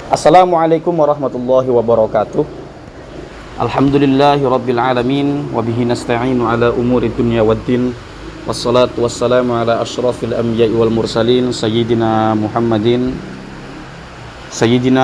Assalamualaikum warahmatullahi wabarakatuh. Alhamdulillahi rabbil alamin wa bihi nasta'inu ala umuri dunya waddin. Wassalatu wassalamu ala asyrafil anbiya'i wal mursalin sayyidina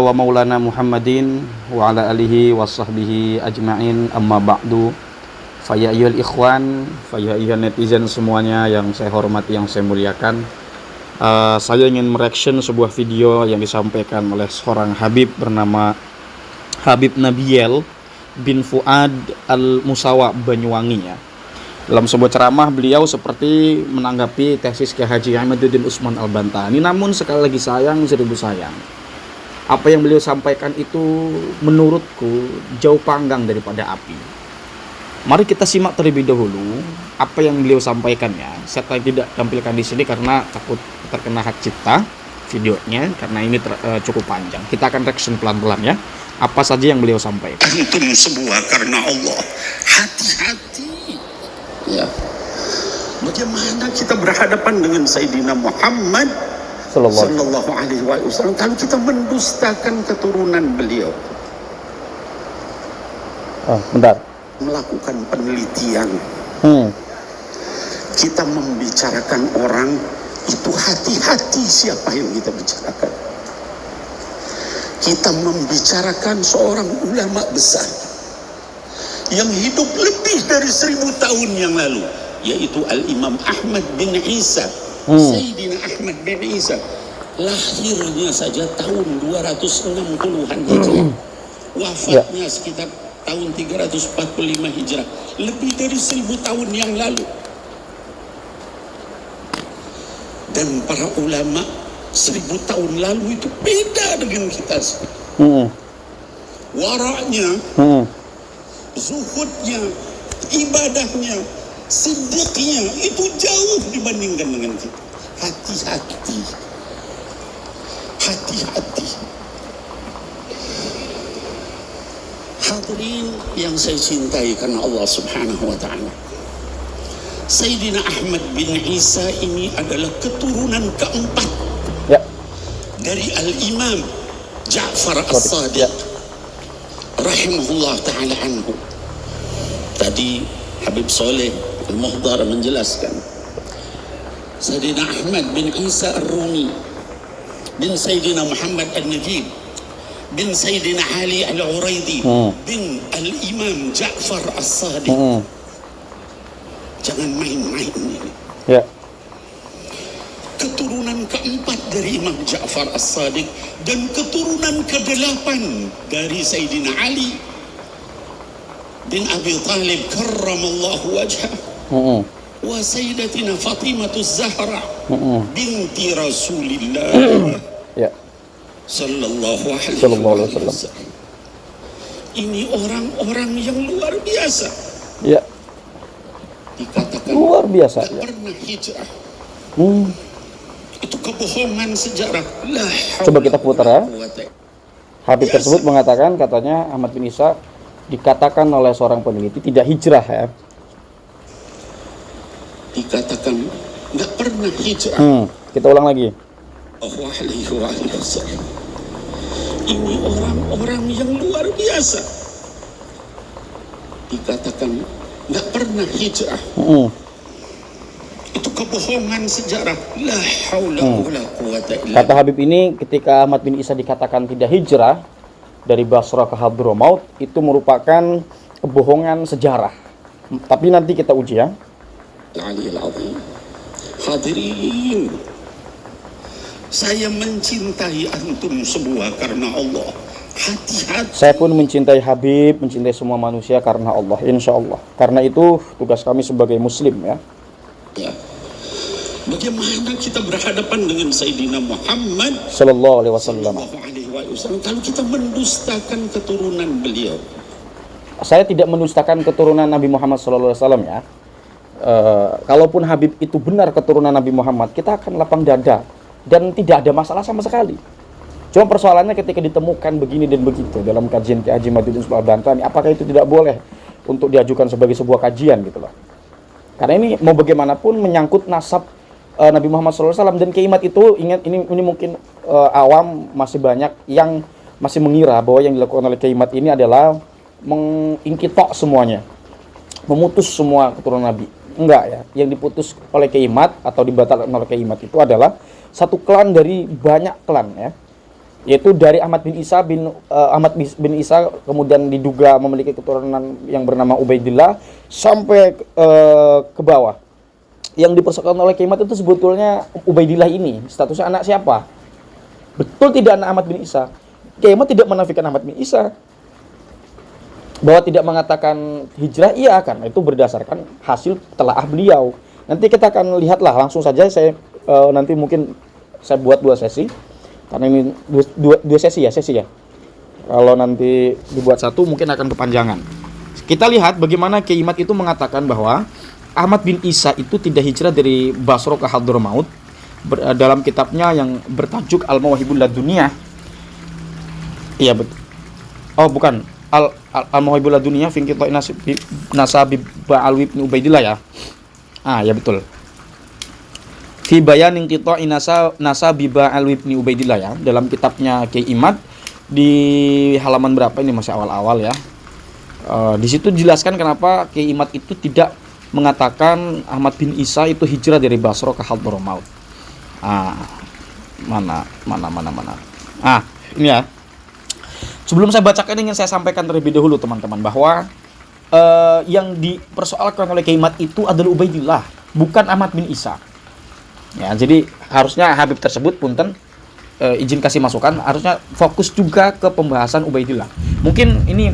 wa maulana Muhammadin wa ala alihi wa sahbihi ajma'in, amma ba'du. Faya ayyuhal ikhwan, faya ayyuhan netizen semuanya yang saya hormati, yang saya muliakan. Saya ingin mereaction sebuah video yang disampaikan oleh seorang Habib bernama Habib Nabiyel bin Fuad Al-Musawa Banyuwangi ya. Dalam sebuah ceramah beliau seperti menanggapi tesis Kiai Haji Ahmaduddin Utsman Al-Bantani. Namun sekali lagi sayang seribu sayang, apa yang beliau sampaikan itu menurutku jauh panggang daripada api. Mari kita simak terlebih dahulu apa yang beliau sampaikan ya. Saya tidak tampilkan di sini karena takut terkena hak cipta videonya, karena ini cukup panjang. Kita akan reaction pelan-pelan ya. Apa saja yang beliau sampaikan. Antum semua karena Allah, hati-hati. Ya. Bagaimana kita berhadapan dengan Sayyidina Muhammad Sallallahu Alaihi Wasallam kalau kita mendustakan keturunan beliau? Bentar. Melakukan penelitian, kita membicarakan orang itu, hati-hati siapa yang kita bicarakan. Kita membicarakan seorang ulama besar yang hidup lebih dari 1000 tahun yang lalu, yaitu Al-Imam Ahmad bin Isa. Sayyidina Ahmad bin Isa lahirnya saja tahun 260-an Hijrah, wafatnya sekitar tahun 345 Hijrah, lebih dari 1000 tahun yang lalu. Dan para ulama 1000 tahun lalu itu beda dengan kita. Waraknya, zuhudnya, ibadahnya, siddiqnya itu jauh dibandingkan dengan kita. Hati-hati, hati-hati. Hadirin yang saya cintai karena Allah Subhanahu wa ta'ala, Sayyidina Ahmad bin Isa ini adalah keturunan keempat dari Al-Imam Ja'far As-Sadiq rahimahullah ta'ala anhu. Tadi Habib Soleh Al-Muhdar menjelaskan Sayyidina Ahmad bin Isa Ar-Rumi bin Sayyidina Muhammad An-Najib bin Sayyidina Ali Al-Uraidi bin Al-Imam Ja'far As-Sadiq. Jangan main-main ini. Keturunan keempat dari Imam Ja'far As-Sadiq dan keturunan ke-8 dari Sayyidina Ali bin Abi Talib karramallahu wajhah wa Sayyidatina Fatimatu Zahra binti Rasulillah Sallallahu Alaihi Wasallam. Ini orang-orang yang luar biasa. Dikatakan luar biasa. Pernah hijrah. Itu kebohongan sejarah. Coba kita putar ya. Habib tersebut mengatakan, katanya Ahmad bin Isa dikatakan oleh seorang peneliti tidak hijrah ya. Dikatakan nggak pernah hijrah. Kita ulang lagi. Ini orang-orang yang luar biasa. Dikatakan nggak pernah hijrah. Itu kebohongan sejarah. La haula wala quwata illa. Kata Habib ini, ketika Ahmad bin Isa dikatakan tidak hijrah dari Basra ke Hadramaut, itu merupakan kebohongan sejarah. Tapi nanti kita uji ya. Hadirin, saya mencintai antum semua karena Allah. Hati-hati. Saya pun mencintai Habib, mencintai semua manusia karena Allah, insya Allah. Karena itu tugas kami sebagai muslim ya. Bagaimana kita berhadapan dengan Sayyidina Muhammad Sallallahu Alaihi Wasallam kalau kita mendustakan keturunan beliau? Saya tidak mendustakan keturunan Nabi Muhammad Sallallahu Alaihi Wasallam ya. Kalaupun Habib itu benar keturunan Nabi Muhammad, kita akan lapang dada dan tidak ada masalah sama sekali. Cuma persoalannya ketika ditemukan begini dan begitu dalam kajian Kiai Haji Ahmaduddin Utsman Al-Bantani, apakah itu tidak boleh untuk diajukan sebagai sebuah kajian gitu loh. Karena ini mau bagaimanapun menyangkut nasab Nabi Muhammad SAW dan keimat itu. Ingat, ini mungkin awam masih banyak yang masih mengira bahwa yang dilakukan oleh Kiai Mat ini adalah mengingkitok semuanya, memutus semua keturunan Nabi. Enggak ya, yang diputus oleh Kiai Mat atau dibatalkan oleh Kiai Mat itu adalah satu klan dari banyak klan ya, yaitu dari Ahmad bin Isa kemudian diduga memiliki keturunan yang bernama Ubaidillah sampai ke bawah. Yang dipersoalkan oleh Kiai Mat itu sebetulnya Ubaidillah ini statusnya anak siapa? Betul tidak anak Ahmad bin Isa? Kiai Mat tidak menafikan Ahmad bin Isa. Bahwa tidak mengatakan hijrah, iya kan, itu berdasarkan hasil telaah beliau. Nanti kita akan lihatlah, langsung saja saya nanti mungkin saya buat 2 sesi. Karena ini 2 sesi ya. Kalau nanti dibuat 1 mungkin akan kepanjangan. Kita lihat bagaimana Kiai Mat itu mengatakan bahwa Ahmad bin Isa itu tidak hijrah dari Basra ke Hadramaut dalam kitabnya yang bertajuk Al-Mawahibul Laduniyah. Iya betul. Oh bukan, Al-Mawahibul Laduniyah fi qita'i nasabi Ba'alwi bin Ubaidillah ya. Ya betul. Fi bayanin qita'i nasabi Ba'alwi bin Ubaidillah ya, dalam kitabnya Kiai Mat di halaman berapa ini, masih awal-awal ya. Di situ dijelaskan kenapa Kiai Mat itu tidak mengatakan Ahmad bin Isa itu hijrah dari Basra ke Hadramaut. Mana. Ini ya. Sebelum saya bacakan ingin saya sampaikan terlebih dahulu teman-teman bahwa yang dipersoalkan oleh Kiai Mat itu adalah Ubaidillah, bukan Ahmad bin Isa. Ya, jadi harusnya Habib tersebut punten izin kasih masukan, harusnya fokus juga ke pembahasan Ubaidillah. Mungkin ini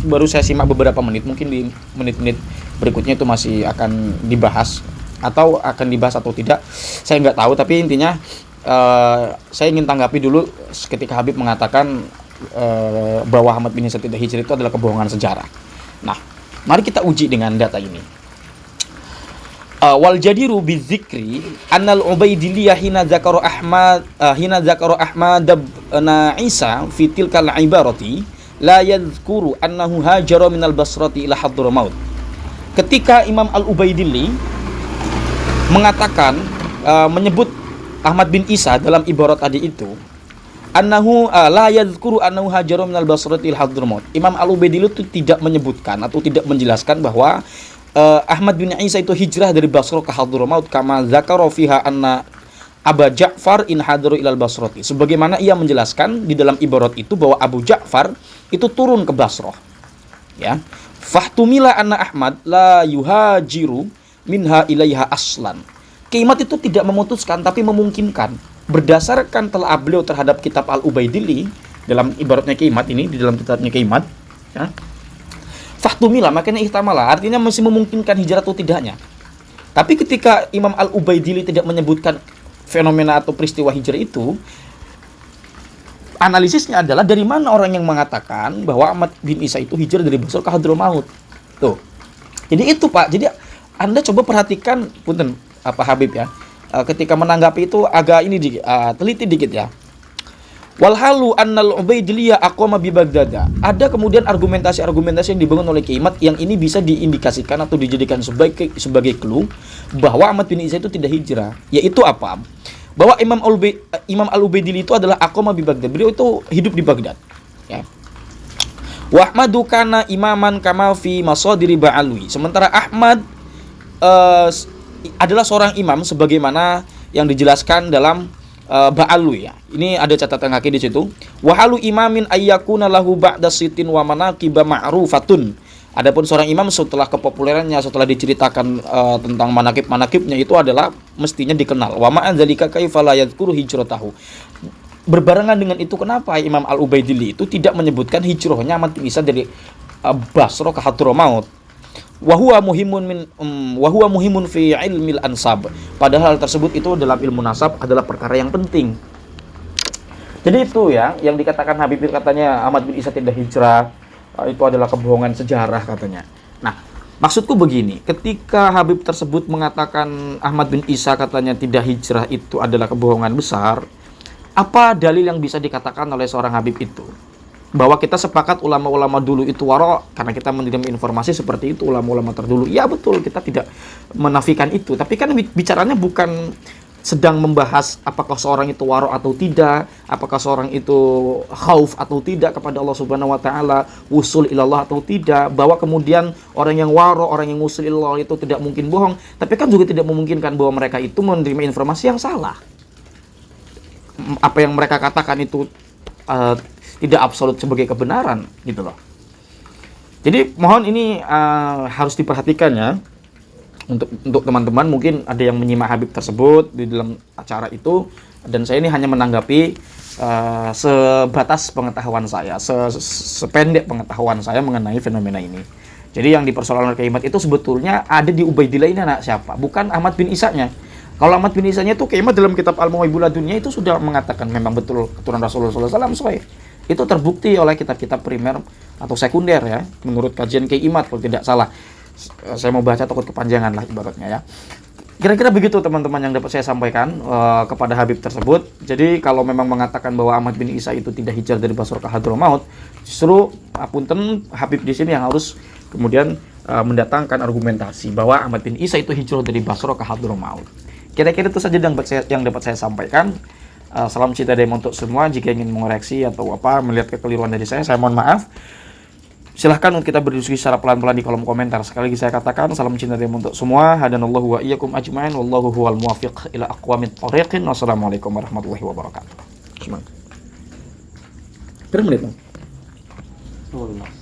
baru saya simak beberapa menit, mungkin di menit-menit berikutnya itu masih akan dibahas atau tidak, saya nggak tahu. Tapi intinya saya ingin tanggapi dulu ketika Habib mengatakan bahwa Ahmad bin Isa tidak hijrah itu adalah kebohongan sejarah. Nah, mari kita uji dengan data ini. Wal jadiru bizikri annal Ubaidillah hina zakara Ahmad na Isa fi tilkal ibarati la yadhkuru annahu hajara minal Basrati ila Hadramaut. Ketika Imam Al-Ubaidilli mengatakan menyebut Ahmad bin Isa dalam ibarat tadi itu, annahu la yadhkuru annahu hajara minal Basrati ila Hadramaut. Imam Al-Ubaidilli itu tidak menyebutkan atau tidak menjelaskan bahwa Ahmad bin Isa itu hijrah dari Basra ke Hadramaut kama zakara fiha anna Aba Ja'far in hadaru ilal Basrati. Sebagaimana ia menjelaskan di dalam ibarat itu bahwa Abu Ja'far itu turun ke Basrah. Ya. Fahtumila anna Ahmad la yuhajiru minha ilaiha aslan. Kiai Mat itu tidak memutuskan tapi memungkinkan berdasarkan telah beliau terhadap kitab Al-Ubaidilli dalam ibaratnya Kiai Mat ini, di dalam kitabnya Kiai Mat, ya. Fahtumila makanya ihtamala, artinya masih memungkinkan hijrah atau tidaknya. Tapi ketika Imam Al-Ubaidilli tidak menyebutkan fenomena atau peristiwa hijrah itu, analisisnya adalah dari mana orang yang mengatakan bahwa Ahmad bin Isa itu hijrah dari Basra ke Hadramaut. Tuh. Jadi itu Pak, jadi Anda coba perhatikan punten Pak Habib ya. Ketika menanggapi itu agak ini teliti dikit ya. Walhalu annal Ubaidillah aqama bi Baghdad. Ada kemudian argumentasi yang dibangun oleh Kiai Mat yang ini bisa diindikasikan atau dijadikan sebagai clue bahwa Ahmad bin Isa itu tidak hijrah. Yaitu apa? Bahwa Imam Al-Ubaidillah itu adalah aqama bi Baghdad. Beliau itu hidup di Baghdad. Ya. Wa Ahmadu kana imaman kama fi masadiri Ba'alwi. Sementara Ahmad adalah seorang imam sebagaimana yang dijelaskan dalam Ba'alwi ya. Ini ada catatan kaki di situ. Wa halu imamin ayyakuna lahu ba'da sitin wa manaqiba ma'rufatun. Adapun seorang imam setelah kepopulerannya, setelah diceritakan tentang manaqib-manaqibnya itu adalah mestinya dikenal. Wa ma'an dzalika kaifa la yadhkuru hijratahu. Berbarengan dengan itu kenapa Imam Al-Ubaidilli itu tidak menyebutkan hijrahnya Ahmad bin Isa dari Basra ke Hadramaut? Wa huwa muhimun fi ilmil ansab. Padahal tersebut itu dalam ilmu nasab adalah perkara yang penting. Jadi itu ya yang dikatakan Habib katanya Ahmad bin Isa tidak hijrah, itu adalah kebohongan sejarah katanya. Nah, maksudku begini, ketika Habib tersebut mengatakan Ahmad bin Isa katanya tidak hijrah itu adalah kebohongan besar, apa dalil yang bisa dikatakan oleh seorang Habib itu? Bahwa kita sepakat ulama-ulama dulu itu waro, karena kita menerima informasi seperti itu ulama-ulama terdulu. Ya betul, kita tidak menafikan itu. Tapi kan bicaranya bukan sedang membahas apakah seorang itu waro atau tidak, apakah seorang itu khauf atau tidak kepada Allah Subhanahu wa taala, wusul ilallah atau tidak, bahwa kemudian orang yang waro, orang yang wusul ilallah itu tidak mungkin bohong, tapi kan juga tidak memungkinkan bahwa mereka itu menerima informasi yang salah. Apa yang mereka katakan itu tidak absolut sebagai kebenaran gitu loh. Jadi mohon ini harus diperhatikan ya. Untuk teman-teman mungkin ada yang menyimak Habib tersebut di dalam acara itu, dan saya ini hanya menanggapi sebatas pengetahuan saya, sependek pengetahuan saya mengenai fenomena ini. Jadi yang dipersoalkan oleh Kiai Imad itu sebetulnya ada di Ubaidillah ini anak siapa, bukan Ahmad bin Isa-nya. Kalau Ahmad bin Isa-nya itu Kiai Imad dalam kitab Al-Mawahibul Laduniyah itu sudah mengatakan memang betul keturunan Rasulullah SAW sahih. Itu terbukti oleh kitab-kitab primer atau sekunder ya, menurut kajian Kiai Imad kalau tidak salah. Saya mau baca takut kepanjangan lah ibaratnya ya. Kira-kira begitu teman-teman yang dapat saya sampaikan kepada Habib tersebut. Jadi kalau memang mengatakan bahwa Ahmad bin Isa itu tidak hijrah dari Basra ke Hadramaut, justru punten Habib di sini yang harus kemudian mendatangkan argumentasi bahwa Ahmad bin Isa itu hijrah dari Basra ke Hadramaut. Kira-kira itu saja yang dapat saya sampaikan. Salam cinta damai untuk semua. Jika ingin mengoreksi atau melihat kekeliruan dari saya mohon maaf. Silahkan untuk kita berdiskusi secara pelan-pelan di kolom komentar. Sekali lagi saya katakan, salam cinta damai untuk semua. Hadanallahu wa iyyakum ajma'in. Wallahu huwal muwaffiq ila aqwamit thoriqin. Wassalamualaikum warahmatullahi wabarakatuh. Berapa menit, Bang? 12.